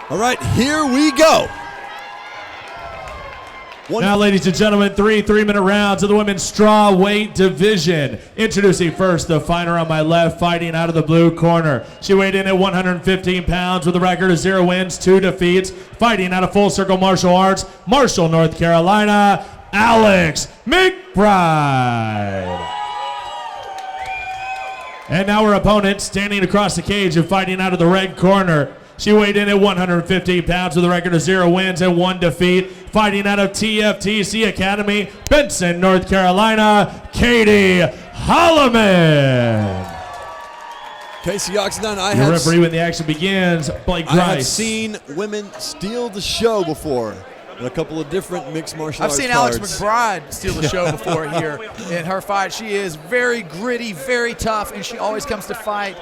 All right, here we go. Now, ladies and gentlemen, three-minute rounds of the women's straw weight division. Introducing first the fighter on my left, fighting out of the blue corner. She weighed in at 115 pounds with a record of 0 wins, 2 defeats. Fighting out of Full Circle Martial Arts, Marshall, North Carolina, Alex McBride. And now her opponent, standing across the cage and fighting out of the red corner. She weighed in at 115 pounds with a record of 0 wins and 1 defeat. Fighting out of TFTC Academy, Benson, North Carolina, Katie Holloman. Casey Oxendine, Your referee when the action begins, Blake Grice. I have seen women steal the show before in a couple of different mixed martial arts I've seen cards. Alex McBride steal the show before here in her fight. She is very gritty, very tough, and she always comes to fight.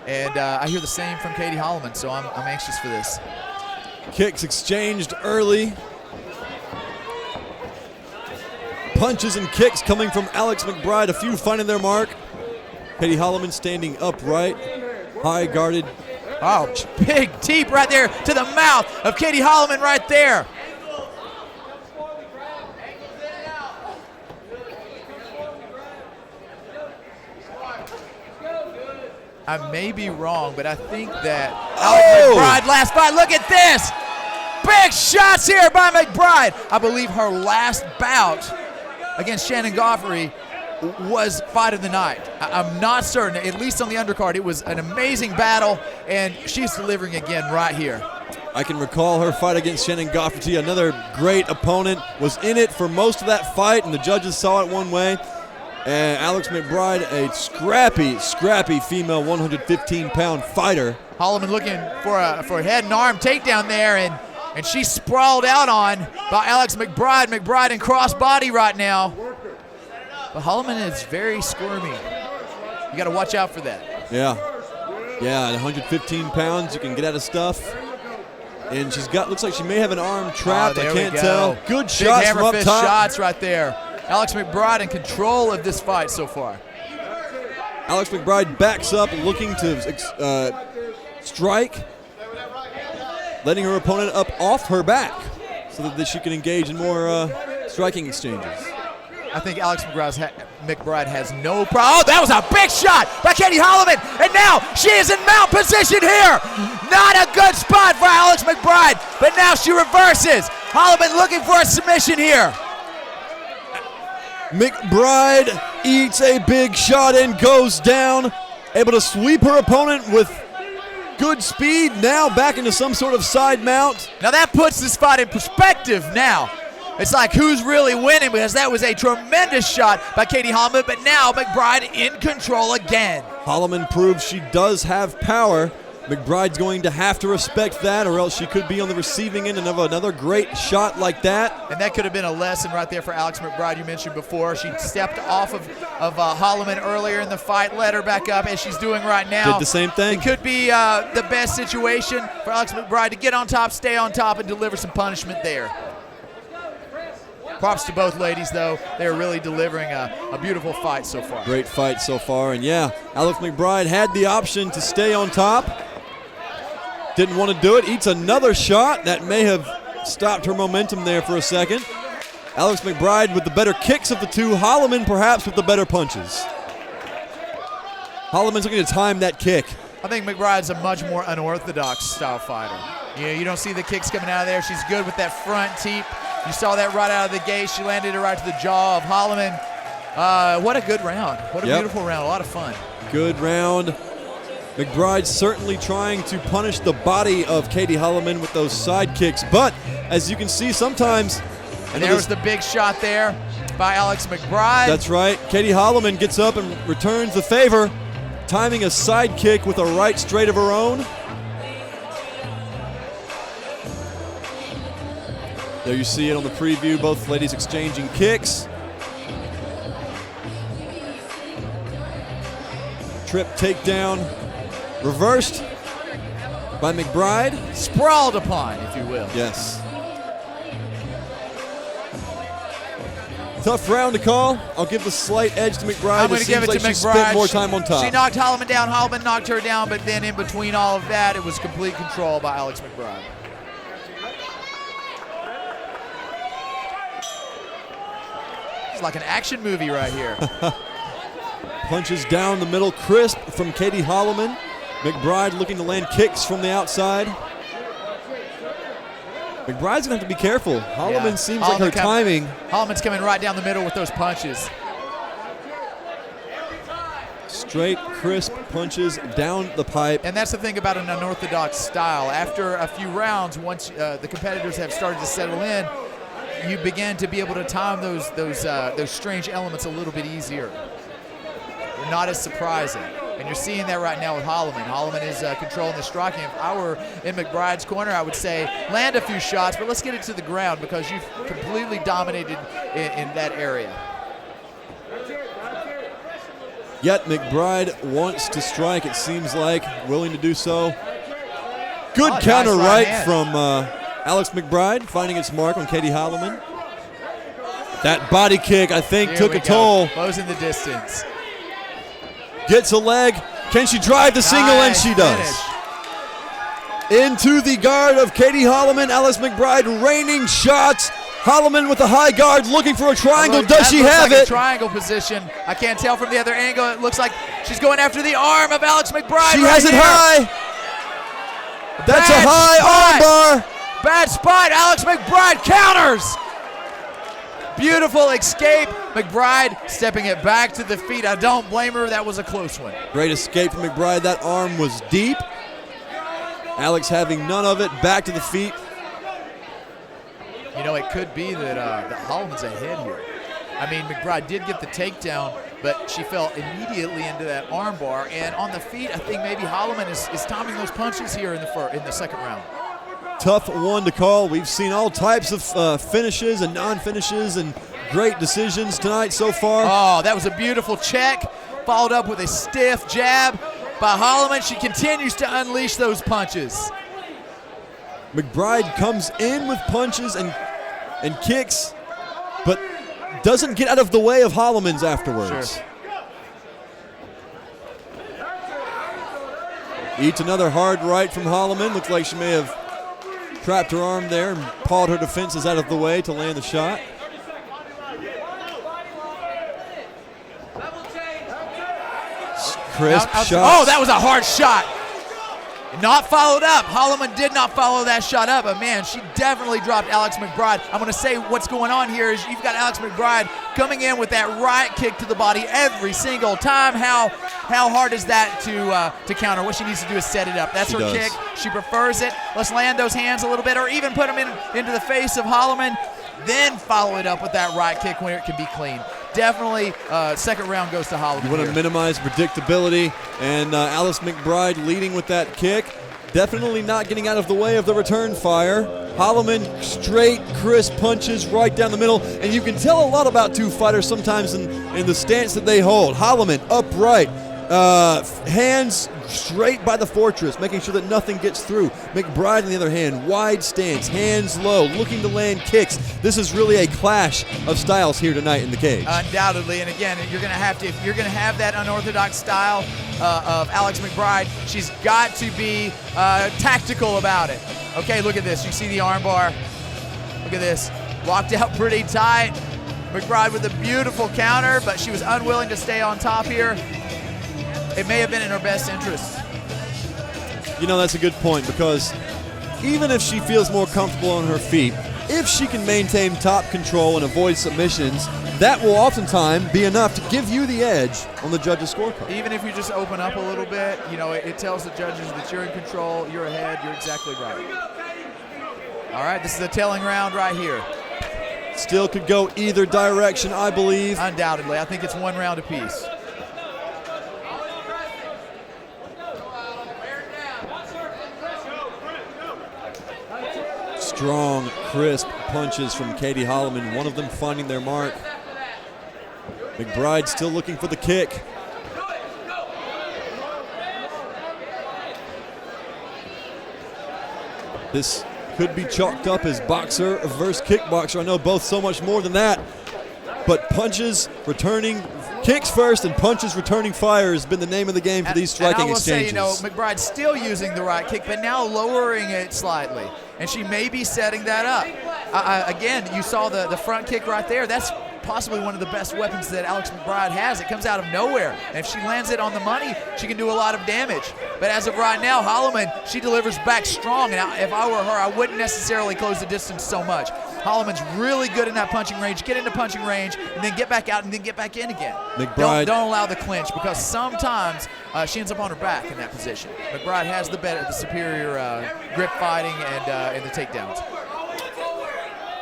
And I hear the same from Katie Holloman, so I'm anxious for this. Kicks exchanged early. Punches and kicks coming from Alex McBride, a few finding their mark. Katie Holloman standing upright, high guarded. Oh, big deep right there to the mouth of Katie Holloman right there. I may be wrong, but I think that Alex McBride last fight. Look at this. Big shots here by McBride. I believe her last bout against Shannon Goffrey was fight of the night. I'm not certain, at least on the undercard. It was an amazing battle, and she's delivering again right here. I can recall her fight against Shannon Goffrey, another great opponent, was in it for most of that fight, and the judges saw it one way. And Alex McBride, a scrappy female 115-pound fighter. Holloman looking for a head and arm takedown there, and she's sprawled out on by Alex McBride. McBride in crossbody right now. But Holloman is very squirmy. You got to watch out for that. Yeah, at 115 pounds, you can get out of stuff. And looks like she may have an arm trapped. I can't tell. Good shots from up top. Shots right there. Alex McBride in control of this fight so far. Alex McBride backs up, looking to strike, letting her opponent up off her back so that she can engage in more striking exchanges. I think Alex McBride has no problem. Oh, that was a big shot by Katie Holloman, and now she is in mount position here. Not a good spot for Alex McBride, but now she reverses. Holloman looking for a submission here. McBride eats a big shot and goes down, able to sweep her opponent with good speed, now back into some sort of side mount. Now that puts this fight in perspective now. It's like who's really winning, because that was a tremendous shot by Katie Holloman, but now McBride in control again. Holloman proves she does have power. McBride's going to have to respect that, or else she could be on the receiving end of another great shot like that. And that could have been a lesson right there for Alex McBride. You mentioned before she stepped off of Holloman earlier in the fight, led her back up, as she's doing right now. Did the same thing. It could be the best situation for Alex McBride to get on top, stay on top, and deliver some punishment there. Props to both ladies, though. They're really delivering a beautiful fight so far. Great fight so far, and yeah, Alex McBride had the option to stay on top. Didn't want to do it. Eats another shot. That may have stopped her momentum there for a second. Alex McBride with the better kicks of the two. Holloman perhaps with the better punches. Holloman's looking to time that kick. I think McBride's a much more unorthodox style fighter. You don't see the kicks coming out of there. She's good with that front teep. You saw that right out of the gate. She landed it right to the jaw of Holloman. What a good round. What a beautiful round. A lot of fun. Good round. McBride certainly trying to punish the body of Katie Holloman with those side kicks. But as you can see sometimes. And there was the big shot there by Alex McBride. That's right. Katie Holloman gets up and returns the favor, timing a side kick with a right straight of her own. There you see it on the preview, both ladies exchanging kicks. Trip takedown, reversed by McBride. Sprawled upon, if you will. Yes. Tough round to call. I'll give the slight edge to McBride. I'm going to give it like to she McBride. Spent more time on top. She knocked Holloman down. Holloman knocked her down, but then in between all of that, it was complete control by Alex McBride. It's like an action movie right here. Punches down the middle, crisp from Katie Holloman. McBride looking to land kicks from the outside. McBride's going to have to be careful. Holloman seems like her timing. Holloman's coming right down the middle with those punches. Straight, crisp punches down the pipe. And that's the thing about an unorthodox style. After a few rounds, once the competitors have started to settle in, you begin to be able to time those strange elements a little bit easier. They're not as surprising. And you're seeing that right now with Holloman. Holloman is controlling the striking. If I were in McBride's corner, I would say land a few shots, but let's get it to the ground because you've completely dominated in that area. Yet McBride wants to strike, it seems like, willing to do so. Good counter right from Alex McBride, finding its mark on Katie Holloman. That body kick, I think, took a toll. Closing the distance. Gets a leg. Can she drive the single? And she does. Into the guard of Katie Holloman. Alex McBride raining shots. Holloman with a high guard looking for a triangle. Does she have it? Triangle position. I can't tell from the other angle. It looks like she's going after the arm of Alex McBride. She has it high. That's a high arm bar. Bad spot. Alex McBride counters. Beautiful escape. McBride stepping it back to the feet. I don't blame her. That was a close one. Great escape from McBride. That arm was deep. Alex having none of it. Back to the feet. You know, it could be that Holloman's ahead here. I mean, McBride did get the takedown, but she fell immediately into that arm bar. And on the feet, I think maybe Holloman is timing those punches here in the second round. Tough one to call. We've seen all types of finishes and non-finishes and great decisions tonight so far. Oh, that was a beautiful check, followed up with a stiff jab by Holloman. She continues to unleash those punches. McBride comes in with punches and kicks, but doesn't get out of the way of Holloman's afterwards. Sure. Eats another hard right from Holloman. Looks like she may have trapped her arm there and pawed her defenses out of the way to land the shot. Crisp shot. Oh, that was a hard shot. Not followed up. Holloman did not follow that shot up, but man, she definitely dropped Alex McBride. I'm going to say what's going on here is you've got Alex McBride coming in with that right kick to the body every single time. How hard is that to counter? What she needs to do is set it up. That's her kick. She prefers it. Let's land those hands a little bit, or even put them into the face of Holloman, then follow it up with that right kick where it can be clean. Definitely, second round goes to Holloman. You want to minimize predictability, and Alex McBride leading with that kick. Definitely not getting out of the way of the return fire. Holloman straight, crisp punches right down the middle, and you can tell a lot about two fighters sometimes in the stance that they hold. Holloman upright, hands straight by the fortress, making sure that nothing gets through. McBride, on the other hand, wide stance, hands low, looking to land kicks. This is really a clash of styles here tonight in the cage. Undoubtedly, and again, if you're going to have that unorthodox style of Alex McBride, she's got to be tactical about it. Okay, look at this. You see the armbar. Look at this. Locked out pretty tight. McBride with a beautiful counter, but she was unwilling to stay on top here. It may have been in her best interest. You know, that's a good point, because even if she feels more comfortable on her feet, if she can maintain top control and avoid submissions, that will oftentimes be enough to give you the edge on the judges' scorecard. Even if you just open up a little bit, you know, it tells the judges that you're in control, you're ahead, you're exactly right. All right, this is the telling round right here. Still could go either direction, I believe. Undoubtedly. I think it's one round apiece. Strong, crisp punches from Katie Holloman, one of them finding their mark. McBride still looking for the kick. This could be chalked up as boxer versus kickboxer. I know both so much more than that. but punches returning, kicks first and punches returning fire has been the name of the game for these striking exchanges. And I will say, McBride's still using the right kick, but now lowering it slightly, and she may be setting that up. Again, you saw the front kick right there. That's possibly one of the best weapons that Alex McBride has. It comes out of nowhere, and if she lands it on the money, she can do a lot of damage. But as of right now, Holloman, she delivers back strong, and if I were her, I wouldn't necessarily close the distance so much. Holloman's really good in that punching range. Get into punching range, and then get back out, and then get back in again. McBride, don't allow the clinch, because sometimes she ends up on her back in that position. McBride has the superior grip fighting and the takedowns.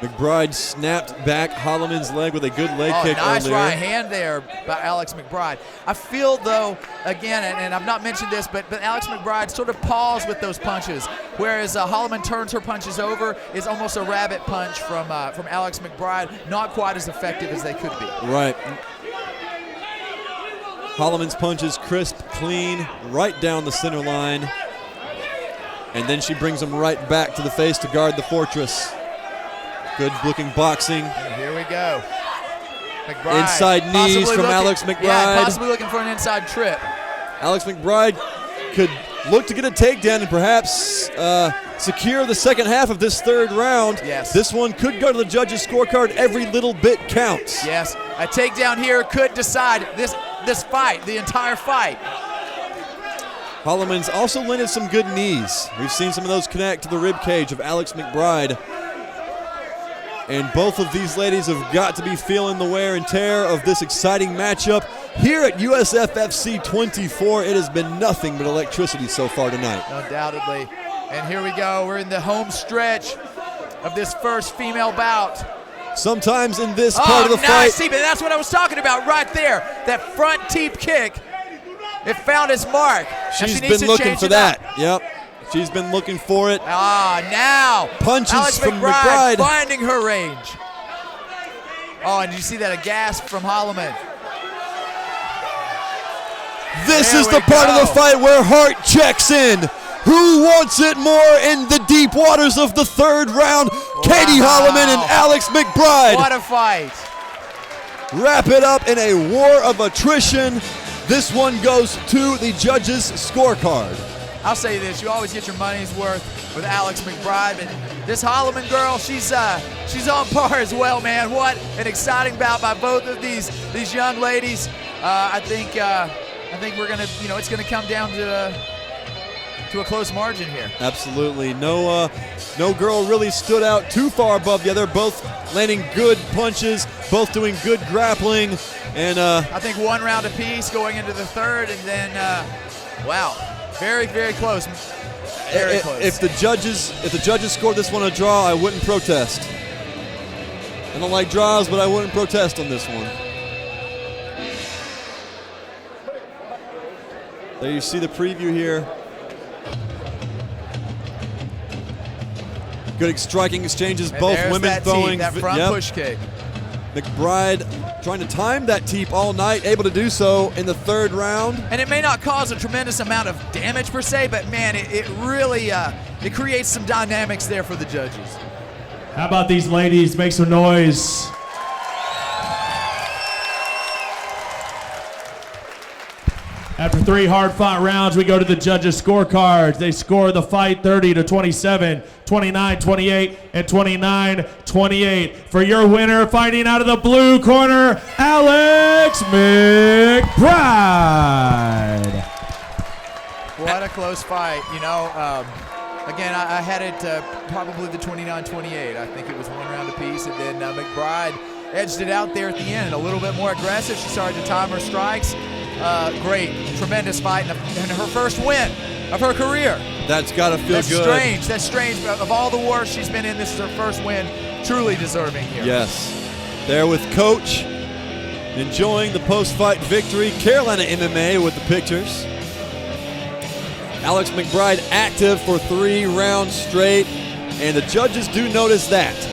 McBride snapped back Holloman's leg with a good leg kick nice earlier. right hand there by Alex McBride. I feel, though, again, and I've not mentioned this, but Alex McBride sort of paused with those punches, whereas Holloman turns her punches over. Is almost a rabbit punch from Alex McBride. Not quite as effective as they could be. Right. Holloman's punches crisp, clean, right down the center line. And then she brings them right back to the face to guard the fortress. Good looking boxing. And here we go. McBride. Inside knees from Alex McBride. Yeah, possibly looking for an inside trip. Alex McBride could look to get a takedown and perhaps secure the second half of this third round. Yes. This one could go to the judges' scorecard. Every little bit counts. Yes. A takedown here could decide this fight, the entire fight. Holloman's also landed some good knees. We've seen some of those connect to the rib cage of Alex McBride. And both of these ladies have got to be feeling the wear and tear of this exciting matchup. Here at USFFC 24, it has been nothing but electricity so far tonight. Undoubtedly. And here we go. We're in the home stretch of this first female bout. Sometimes in this part of the fight. See, but that's what I was talking about right there. That front teep kick, it found its mark. She's been looking for that. Yep. She's been looking for it. Now. Punches Alex from McBride McBride. finding her range. Oh, and did you see that? A gasp from Holloman. This is the part of the fight where heart checks in. Who wants it more in the deep waters of the third round? Wow. Katie Holloman and Alex McBride. What a fight. Wrap it up in a war of attrition. This one goes to the judges' scorecard. I'll say this, you always get your money's worth with Alex McBride, but this Holloman girl, she's on par as well, man. What an exciting bout by both of these young ladies. I think we're gonna, it's gonna come down to a close margin here. Absolutely, no girl really stood out too far above the other. Both landing good punches, both doing good grappling, and I think one round apiece going into the third, and then wow. Very, very close. Very close. If the judges scored this one a draw, I wouldn't protest. I don't like draws, but I wouldn't protest on this one. There you see the preview here. Good striking exchanges, and both women that throwing. That front push kick. McBride trying to time that teep all night, able to do so in the third round. And it may not cause a tremendous amount of damage per se, but man, it really it creates some dynamics there for the judges. How about these ladies? Make some noise. After 3 hard-fought rounds, we go to the judges' scorecards. They score the fight 30-27, 29-28, and 29-28. For your winner, fighting out of the blue corner, Alex McBride. What a close fight. Again, I had it probably the 29-28. I think it was one round apiece, and then McBride edged it out there at the end, a little bit more aggressive. She started to time her strikes. Great, tremendous fight, and her first win of her career. That's got to feel good. That's strange. Of all the wars she's been in, this is her first win. Truly deserving here. Yes. There with Coach, enjoying the post-fight victory. Carolina MMA with the pictures. Alex McBride active for 3 rounds straight, and the judges do notice that.